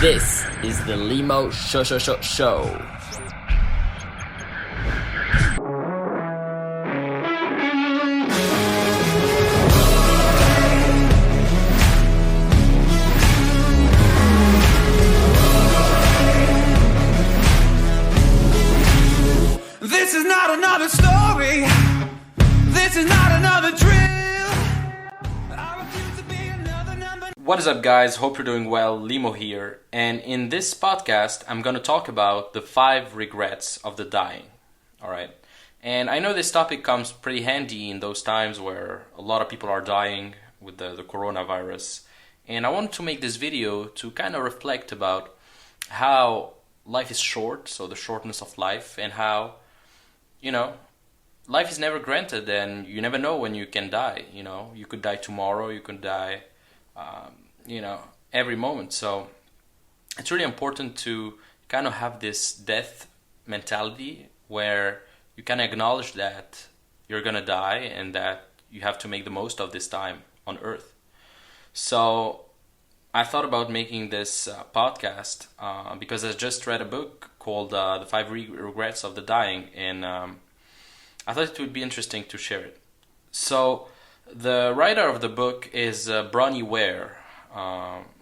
This is the Limo Show. This is not another story. This is not another drill. I refuse to be another number. What is up, guys? Hope you're doing well. Limo here, and in this podcast I'm going to talk about the 5 regrets of the dying. Alright, and I know this topic comes pretty handy in those times where a lot of people are dying with the coronavirus, and I wanted to make this video to kind of reflect about how life is short, so the shortness of life, and how life is never granted, and you never know when you can die. You could die tomorrow, you could die, every moment. So it's really important to kind of have this death mentality where you can acknowledge that you're gonna die and that you have to make the most of this time on Earth. So I thought about making this podcast because I just read a book called The 5 Regrets of the Dying, and I thought it would be interesting to share it. So the writer of the book is Bronnie Ware,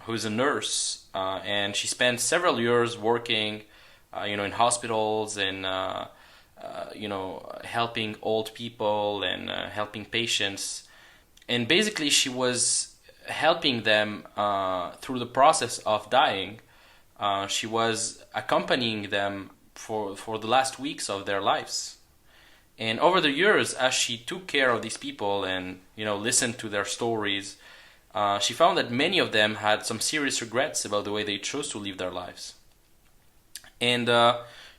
who's a nurse, and she spent several years working, in hospitals and helping old people and helping patients. And basically, she was helping them through the process of dying. She was accompanying them for the last weeks of their lives. And over the years, as she took care of these people and listened to their stories, she found that many of them had some serious regrets about the way they chose to live their lives. And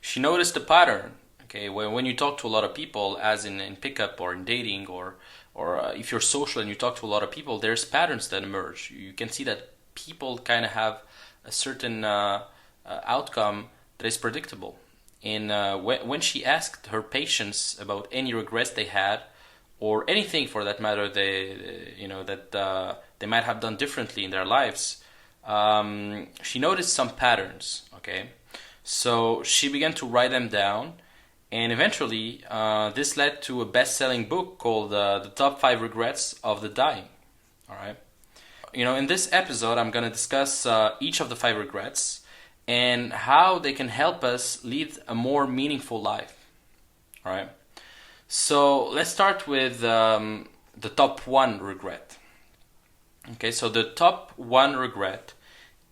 she noticed a pattern. Okay, when you talk to a lot of people, as in pickup or in dating, or if you're social and you talk to a lot of people, there's patterns that emerge. You can see that people kind of have a certain outcome that is predictable. And when she asked her patients about any regrets they had, or anything for that matter, they might have done differently in their lives, she noticed some patterns. Okay, so she began to write them down, and eventually this led to a best-selling book called The Top 5 Regrets of the Dying. All right, in this episode, I'm going to discuss each of the 5 regrets and how they can help us lead a more meaningful life. All right. So let's start with the top 1 regret. Okay, so the top 1 regret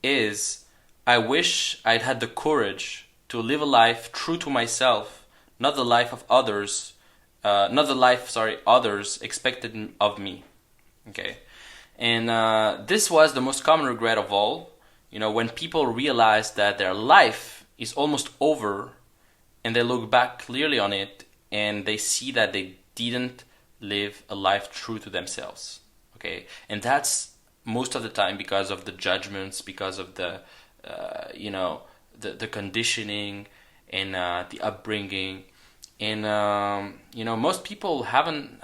is, I wish I'd had the courage to live a life true to myself, not the life of others, others expected of me. Okay, and this was the most common regret of all. When people realize that their life is almost over and they look back clearly on it and they see that they didn't live a life true to themselves. Okay, and that's most of the time because of the judgments, because of the conditioning and the upbringing, and most people hadn't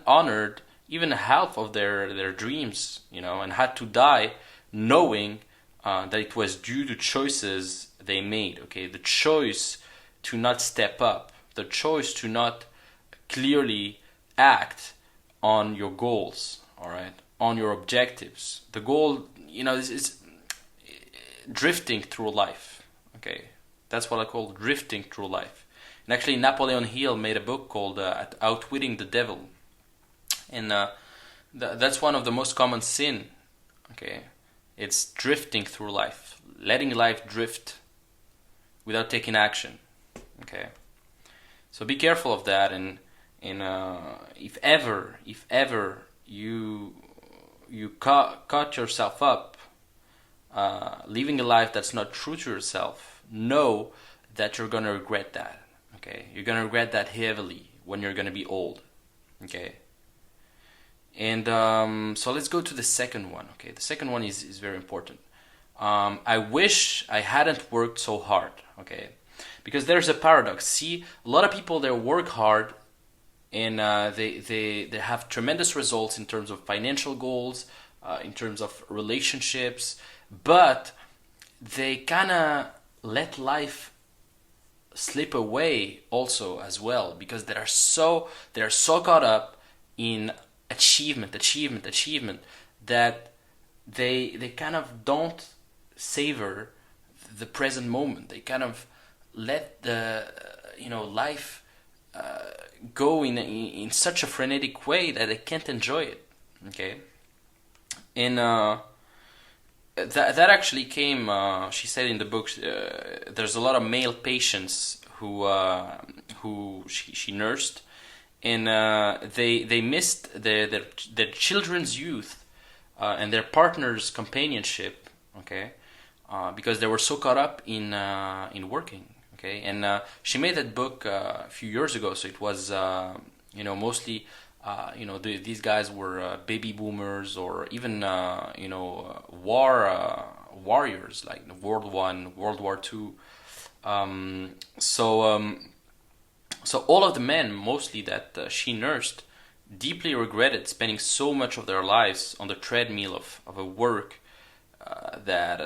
honored even half of their dreams, and had to die knowing that it was due to choices they made. Okay, the choice to not step up, the choice to not clearly act on your goals, all right, on your objectives. The goal, is drifting through life. Okay, that's what I call drifting through life. And actually, Napoleon Hill made a book called Outwitting the Devil, and that's one of the most common sin. Okay, it's drifting through life, letting life drift without taking action. Okay, so be careful of that, and if ever you caught yourself up living a life that's not true to yourself, know that you're gonna regret that. Okay, you're gonna regret that heavily when you're gonna be old. Okay. And so let's go to the second one. Okay, the second one is very important. I wish I hadn't worked so hard. Okay, because there's a paradox. See, a lot of people, they work hard, and they have tremendous results in terms of financial goals, in terms of relationships, but they kind of let life slip away also as well, because they're so caught up in achievement, that they kind of don't savor the present moment. They kind of let the life go in such a frenetic way that they can't enjoy it. Okay, and that actually came. She said in the book, there's a lot of male patients who she nursed, and they missed their children's youth and their partner's companionship. Okay, because they were so caught up in working. Okay, and she made that book a few years ago, so it was mostly. These guys were baby boomers, or even warriors like World One, World War Two. So all of the men, mostly that she nursed, deeply regretted spending so much of their lives on the treadmill of a work that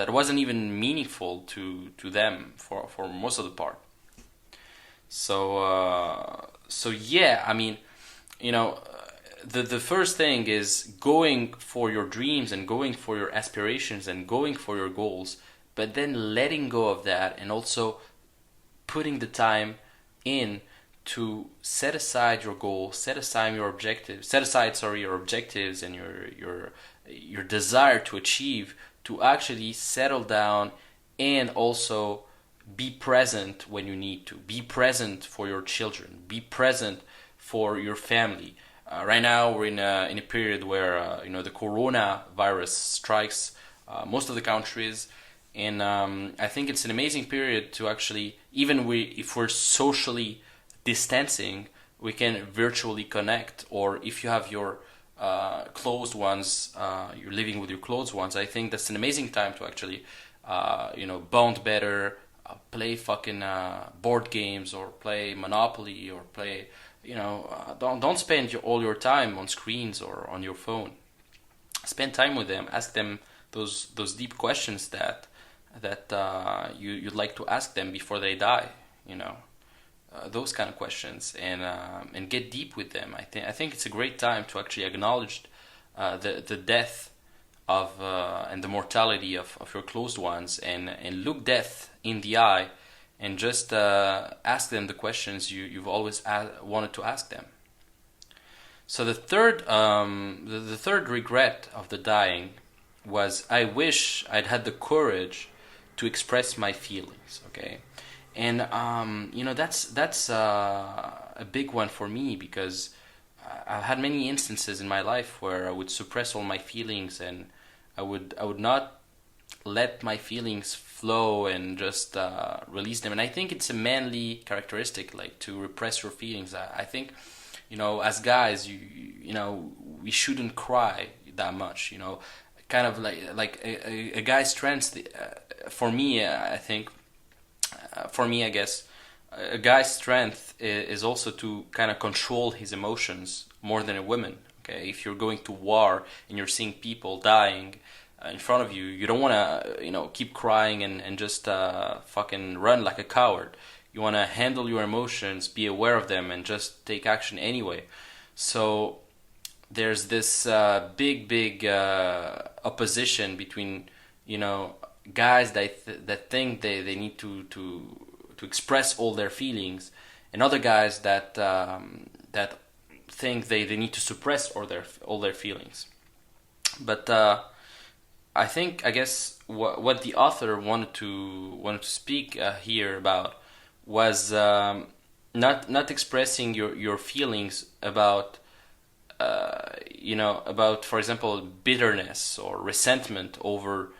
wasn't even meaningful to them for most of the part. So yeah, I mean, the first thing is going for your dreams and going for your aspirations and going for your goals, but then letting go of that, and also putting the time in to set aside your goals, set aside your objectives and your desire to achieve, to actually settle down and also be present when you need to. Be present for your children. Be present for your family. Right now, we're in a period where the coronavirus strikes most of the countries, and I think it's an amazing period to actually, if we're socially distancing, we can virtually connect. Or if you have your closed ones, you're living with your closed ones, I think that's an amazing time to actually bond better. Play fucking board games, or play Monopoly, or play, don't spend all your time on screens or on your phone. Spend time with them. Ask them those deep questions that you'd like to ask them before they die. Those kind of questions, and get deep with them. I think it's a great time to actually acknowledge the death of and the mortality of your closed ones, and look death in the eye, and just ask them the questions you've always wanted to ask them. So the third regret of the dying was, I wish I'd had the courage to express my feelings. Okay, and that's a big one for me, because I've had many instances in my life where I would suppress all my feelings, and I would not let my feelings flow and just release them. And I think it's a manly characteristic, like, to repress your feelings. I think, as guys, we shouldn't cry that much. Kind of like a guy's strength. For me, I guess, a guy's strength is also to kind of control his emotions more than a woman. Okay, if you're going to war and you're seeing people dying in front of you, you don't want to, keep crying and just fucking run like a coward. You want to handle your emotions, be aware of them, and just take action anyway. So there's this big opposition between, guys that think they need to express all their feelings, and other guys that think they need to suppress all their feelings. But I guess what the author wanted to speak here about was not expressing your feelings about about, for example, bitterness or resentment over,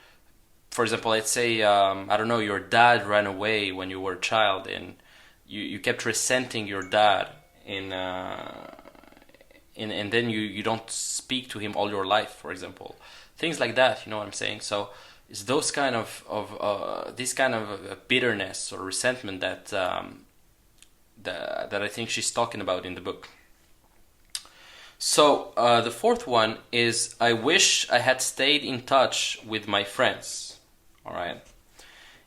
for example, let's say I don't know, your dad ran away when you were a child, and you kept resenting your dad, and then you don't speak to him all your life, for example. Things like that, you know what I'm saying? So it's those kind of this kind of bitterness or resentment that I think she's talking about in the book. So the fourth one is I wish I had stayed in touch with my friends. All right,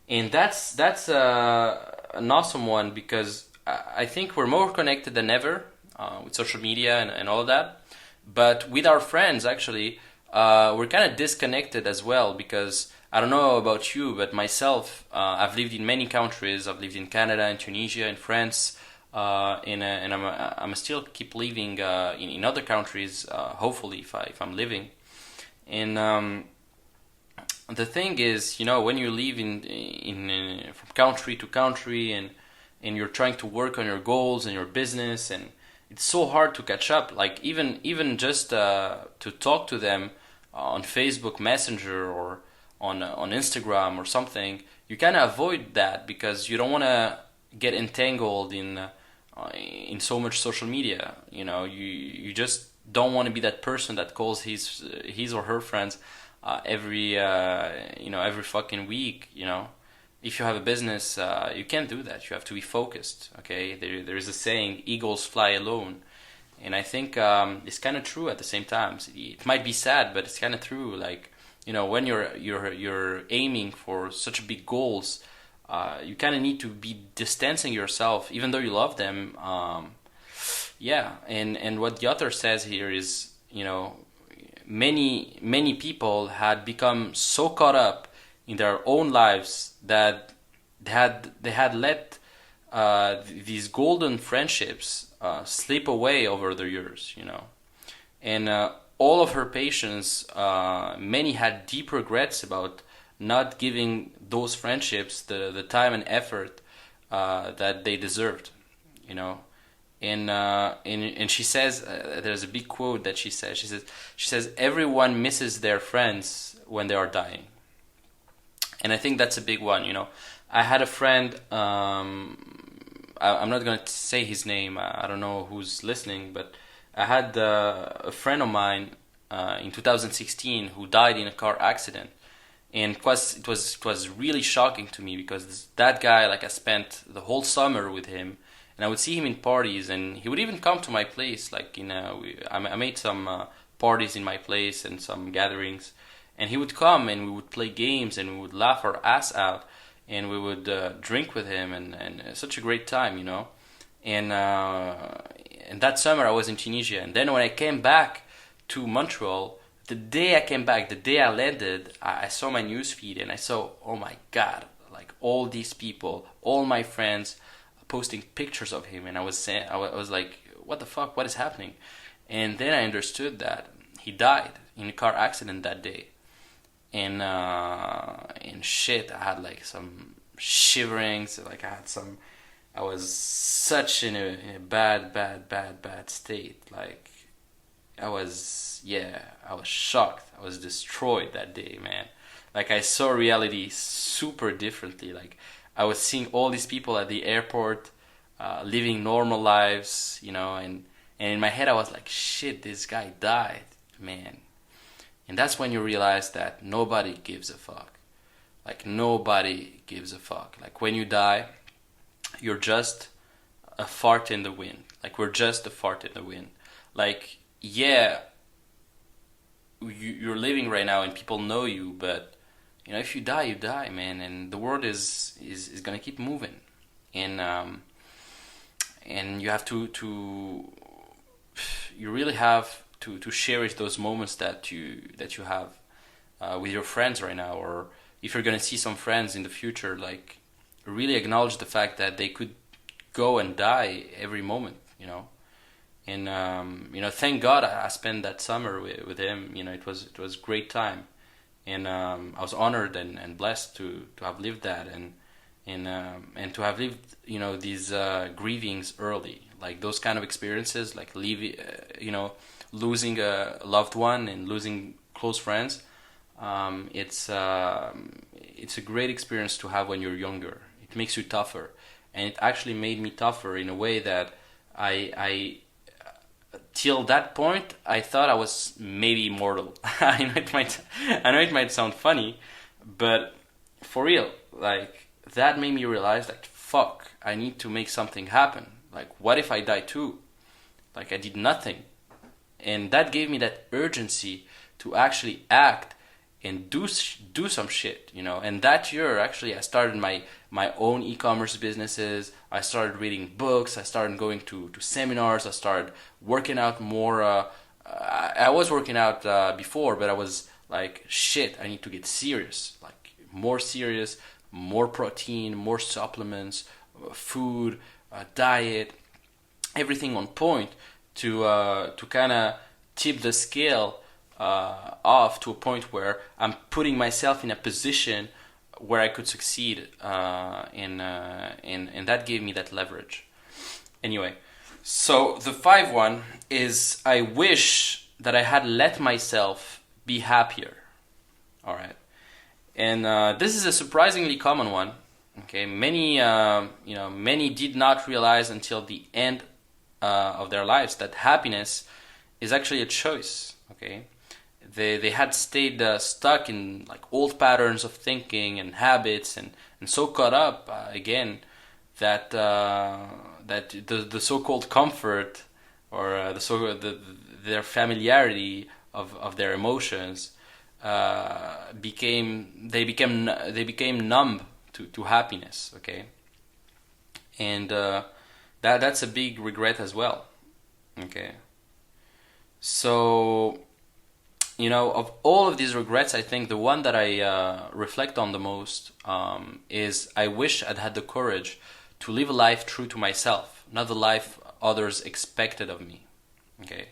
and that's an awesome one because I think we're more connected than ever with social media and all of that. But with our friends, actually, we're kind of disconnected as well because I don't know about you, but myself, I've lived in many countries. I've lived in Canada, in Tunisia, in France, and I'm still keep living in other countries. Hopefully, if I'm living, and the thing is, when you live in from country to country and you're trying to work on your goals and your business, and it's so hard to catch up. Like even just to talk to them on Facebook Messenger or on Instagram or something, you kind of avoid that because you don't want to get entangled in so much social media. You just don't want to be that person that calls his or her friends every fucking week. If you have a business, you can't do that. You have to be focused. Okay, there is a saying, "Eagles fly alone," and I think it's kind of true at the same time. It might be sad, but it's kind of true. Like when you're aiming for such big goals, you kind of need to be distancing yourself, even though you love them. Yeah, and what the author says here is, many people had become so caught up in their own lives that they had let these golden friendships slip away over the years, and all of her patients, many had deep regrets about not giving those friendships the time and effort that they deserved, and she says, there's a big quote that she says everyone misses their friends when they are dying. And I think that's a big one. I had a friend, I'm not going to say his name, I don't know who's listening, but I had a friend of mine in 2016 who died in a car accident. And it was really shocking to me because that guy, like, I spent the whole summer with him, and I would see him in parties, and he would even come to my place. Like, I made some parties in my place and some gatherings, and he would come and we would play games and we would laugh our ass out and we would drink with him and such a great time, And that summer I was in Tunisia, and then when I came back to Montreal, the day I landed, I saw my newsfeed and I saw, oh my God, like all these people, all my friends posting pictures of him, and I was like, what the fuck, what is happening? And then I understood that he died in a car accident that day. And shit, I had like some shiverings, like I was such in a bad state. Like I was shocked. I was destroyed that day, man. Like I saw reality super differently. Like I was seeing all these people at the airport, living normal lives, and in my head I was like, shit, this guy died, man. And that's when you realize that nobody gives a fuck. Like nobody gives a fuck. Like when you die, you're just a fart in the wind. Like we're just a fart in the wind. Like, yeah, you're living right now and people know you, but if you die, man, and the world is gonna keep moving, and you have to you really have to cherish those moments that you have with your friends right now, or if you're gonna see some friends in the future, like really acknowledge the fact that they could go and die every moment, and thank God I spent that summer with him. It was a great time. And I was honored and blessed to have lived that and to have lived these grievings early, like those kind of experiences, like losing a loved one and losing close friends. It's a great experience to have when you're younger. It makes you tougher, and it actually made me tougher in a way that I till that point, I thought I was maybe immortal. I know it might sound funny, but for real, like that made me realize that fuck, I need to make something happen. Like, what if I die too? Like I did nothing, and that gave me that urgency to actually act and do some shit, you know. And that year, actually, I started my own e-commerce businesses. I started reading books. I started going to seminars. I started working out more. I was working out before, but I was like, shit, I need to get serious, like more serious, more protein, more supplements, food, diet, everything on point to kind of tip the scale off to a point where I'm putting myself in a position where I could succeed, and that gave me that leverage. Anyway, so the 5-1 is, I wish that I had let myself be happier. All right, and this is a surprisingly common one. Okay, many did not realize until the end of their lives that happiness is actually a choice. Okay, they had stayed stuck in like old patterns of thinking and habits, and so caught up again that the so-called comfort or their familiarity of their emotions became numb to happiness. Okay, and that's a big regret as well. Okay, so, you know, of all of these regrets, I think the one that I reflect on the most is I wish I'd had the courage to live a life true to myself, not the life others expected of me. Okay.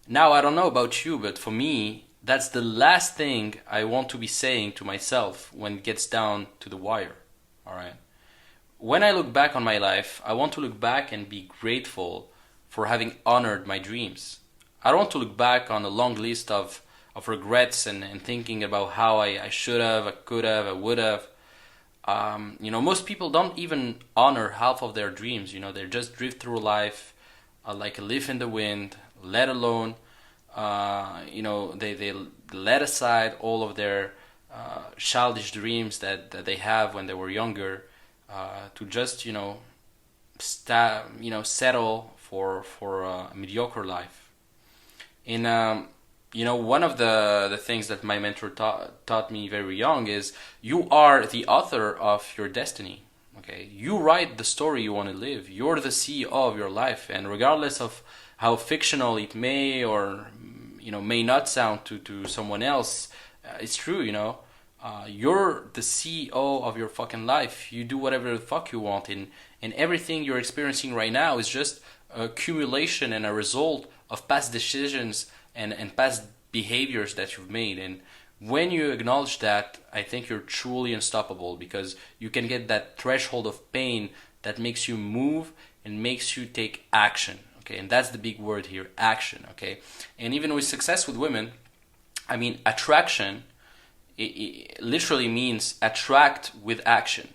Now, I don't know about you, but for me, that's the last thing I want to be saying to myself when it gets down to the wire. All right. When I look back on my life, I want to look back and be grateful for having honored my dreams. I don't want to look back on a long list of regrets and thinking about how I should have, I could have, I would have. You know, most people don't even honor half of their dreams. You know, they just drift through life like a leaf in the wind, let alone, you know, they let aside all of their childish dreams that they have when they were younger to just, you know, settle for a mediocre life. And you know, one of the things that my mentor taught me very young is you are the author of your destiny. Okay, you write the story you want to live. You're the CEO of your life, and regardless of how fictional it may or, you know, may not sound to someone else, it's true. You know, you're the CEO of your fucking life. You do whatever the fuck you want, and everything you're experiencing right now is just a accumulation and a result of past decisions and past behaviors that you've made. And when you acknowledge that, I think you're truly unstoppable, because you can get that threshold of pain that makes you move and makes you take action. Okay, and that's the big word here, action. Okay, and even with success with women, I mean, attraction, it literally means attract with action.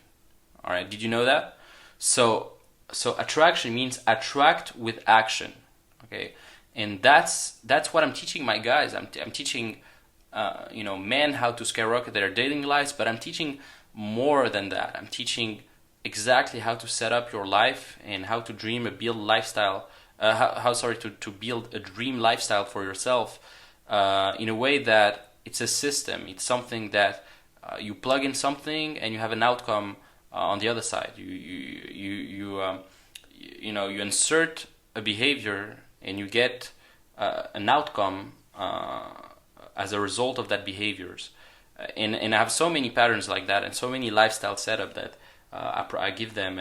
All right, did you know that? So attraction means attract with action. Okay, and that's what I'm teaching my guys. I'm teaching you know, men how to skyrocket their dating lives, but I'm teaching more than that. I'm teaching exactly how to set up your life and how to dream a build lifestyle. To build a dream lifestyle for yourself in a way that it's a system. It's something that you plug in something and you have an outcome on the other side. You know, you insert a behavior and you get an outcome as a result of that behaviors. And I have so many patterns like that and so many lifestyle setup that I give them.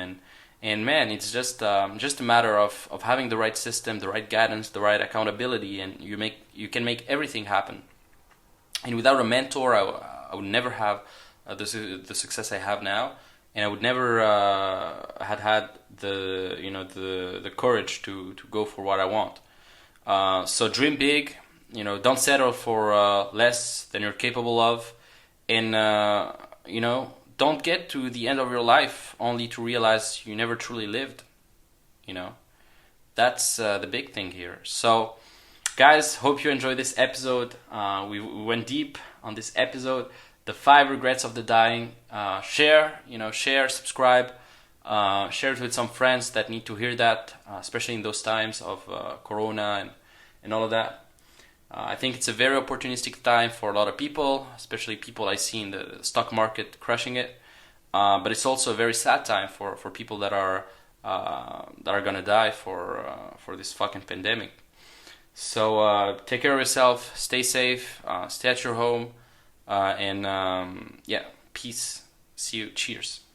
And man, it's just a matter of having the right system, the right guidance, the right accountability, and you can make everything happen. And without a mentor, I would never have the success I have now, and I would never had the courage to go for what I want. So dream big, you know, don't settle for less than you're capable of, and you know, don't get to the end of your life only to realize you never truly lived. You know, that's the big thing here. So, guys, hope you enjoyed this episode. We went deep on this episode. The 5 regrets of the dying. Share, subscribe, share it with some friends that need to hear that, especially in those times of Corona and and all of that. I think it's a very opportunistic time for a lot of people, especially people I see in the stock market crushing it. But it's also a very sad time for people that are gonna die for this fucking pandemic. So take care of yourself, stay safe, stay at your home, and yeah, peace. See you. Cheers.